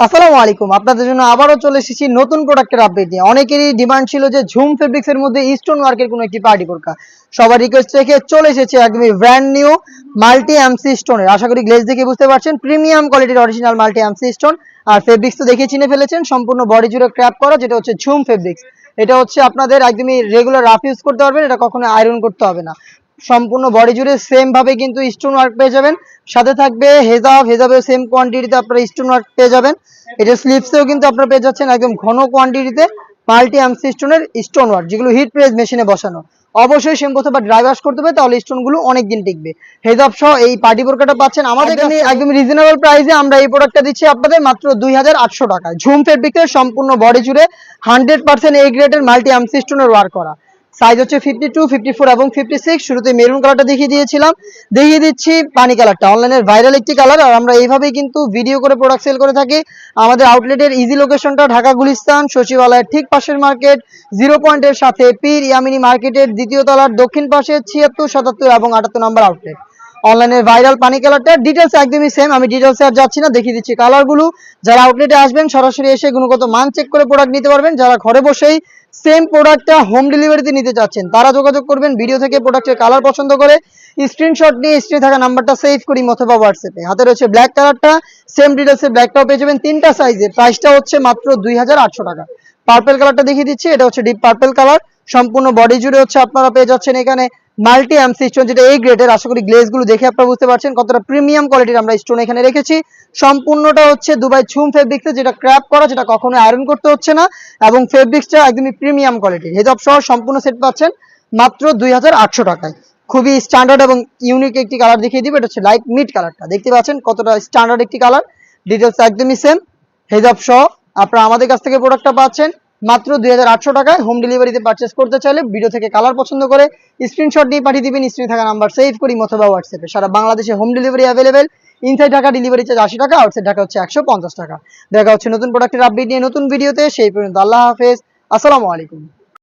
আসসালামু আলাইকুম। আপনাদের জন্য আবারও চলে এসেছি নতুন প্রোডাক্টের আপডেট নিয়ে। অনেকেরই ডিমান্ড ছিল যে ঝুম ফেব্রিক্স এর মধ্যে স্টোন ওয়ার্কের কোনো একটি পার্টি বোরকা। সবার রিকোয়েস্ট রেখে চলে এসেছে একদমই ব্র্যান্ড নিউ মাল্টি এমসি স্টোনের। আশা করি গ্লেজ দেখে বুঝতে পারছেন প্রিমিয়াম কোয়ালিটির অরিজিনাল মাল্টি এমসি স্টোন। আর ফেব্রিক্স তো দেখে চিনে ফেলেছেন, সম্পূর্ণ বডি জুড়ে ক্র্যাপ করা, যেটা হচ্ছে ঝুম ফেব্রিক্স। এটা হচ্ছে আপনাদের একদমই রেগুলার রাফ ইউজ করতে পারবেন, এটা কখনো আয়রন করতে হবে না। সম্পূর্ণ বডি জুড়ে সেম ভাবে কিন্তু স্টোন ওয়ার্ক পেয়ে যাবেন। সাথে থাকবে হেজাবেও সেম কোয়ান্টিটিতে আপনারা স্টোন ওয়ার্ক পেয়ে যাবেন। এটা স্লিপসেও কিন্তু আপনারা পেয়ে যাচ্ছেন একদম ঘন কোয়ান্টিটিতে মাল্টি এমসি স্টোনের স্টোন ওয়ার্ক, যেগুলো হিট প্রেস মেশিনে বসানো। অবশ্যই শ্যাম্পু অথবা ড্রাই ওয়াশ করতে হবে, তাহলে স্টোনগুলো অনেকদিন টিকবে। হেজাব সহ এই পার্টি বোরকাটা পাচ্ছেন আমাদের কাছে একদম রিজনেবল প্রাইসে। আমরা এই প্রোডাক্টটা দিচ্ছি আপনাদের মাত্র 2800 টাকায়। ঝুম ফেব্রিক্সের সম্পূর্ণ বডি জুড়ে 100% এই গ্রেডের মাল্টি এমসি স্টোনের ওয়ার্ক করা। সাইজ হচ্ছে 52, 54 এবং 56। শুরুতে মেরুন কালারটা দেখিয়ে দিয়েছিলাম, দেখিয়ে দিচ্ছি পানি কালারটা, অনলাইনের ভাইরাল একটি কালার। আর আমরা এইভাবেই কিন্তু ভিডিও করে প্রোডাক্ট সেল করে থাকি। আমাদের আউটলেটের ইজি লোকেশনটা ঢাকা গুলিস্তান সচিবালয়ের ঠিক পাশের মার্কেট, 0 পয়েন্টের সাথে পীর ইয়ামিনী মার্কেটের দ্বিতীয় তলার দক্ষিণ পাশে 76, 77 এবং 78 নম্বর আউটলেট। অনলাইনের ভাইরাল পানি কালারটা ডিটেলস একদমই সেম, আমি ডিটেলসে আর যাচ্ছি না, দেখিয়ে দিচ্ছি কালারগুলো। যারা আউটলেটে আসবেন সরাসরি এসে গুণগত মান চেক করে প্রোডাক্ট নিতে পারবেন। যারা ঘরে বসেই সেম প্রোডাক্টটা হোম ডেলিভারিতে নিতে চাচ্ছেন তারা যোগাযোগ করবেন ভিডিও থেকে প্রোডাক্টের কালার পছন্দ করে স্ক্রিনশট নিয়ে স্ক্রিনে থাকা নাম্বারটা সেভ করি অথবা হোয়াটসঅ্যাপে। হাতে রয়েছে ব্ল্যাক কালারটা, সেম ডিটেলসে ব্ল্যাকটাও পেয়ে যাবেন তিনটা সাইজে। প্রাইসটা হচ্ছে মাত্র 2800 টাকা। পার্পল কালারটা দেখিয়ে দিচ্ছি, এটা হচ্ছে ডিপ পার্পল কালার। সম্পূর্ণ বডি জুড়ে হচ্ছে আপনারা পেয়ে যাচ্ছেন এখানে মাল্টি এমসি স্টোন, যেটা এই গ্রেডের। আশা করি গ্লেজগুলো দেখে আপনারা বুঝতে পারছেন কতটা প্রিমিয়াম কোয়ালিটির আমরা স্টোন এখানে রেখেছি। সম্পূর্ণটা হচ্ছে দুবাই ঝুম ফেব্রিক্সে, যেটা ক্র্যাপ করা, যেটা কখনো আয়রন করতে হচ্ছে না, এবং ফেব্রিক্সটা একদমই প্রিমিয়াম কোয়ালিটির। হেজাব সহ সম্পূর্ণ সেট পাচ্ছেন মাত্র 2800 টাকায়। খুবই স্ট্যান্ডার্ড এবং ইউনিক একটি কালার দেখিয়ে দিবে, এটা হচ্ছে লাইট মিড কালারটা। দেখতে পাচ্ছেন কতটা স্ট্যান্ডার্ড একটি কালার, ডিটেলস একদমই সেম। হেজাব সহ আপনারা আমাদের কাছ থেকে প্রোডাক্টটা পাচ্ছেন মাত্র 2800 টাকায়। হোম ডেলিভারিতে পারচেস করতে চাইলে ভিডিও থেকে কালার পছন্দ করে স্ক্রিনশট নিয়ে পাঠিয়ে দিবেন স্ক্রিনে থাকা নাম্বার সেভ করি অথবা হোয়াটসঅ্যাপে। সারা বাংলাদেশে home delivery available. Inside Dhaka delivery charge 80 টাকা, আউটসাইড ঢাকা হচ্ছে 150 টাকা। দেখা হচ্ছে নতুন প্রোডাক্টের আপডেট নিয়ে নতুন ভিডিওতে। সেই পর্যন্ত আল্লাহ হাফেজ, আসসালামু আলাইকুম।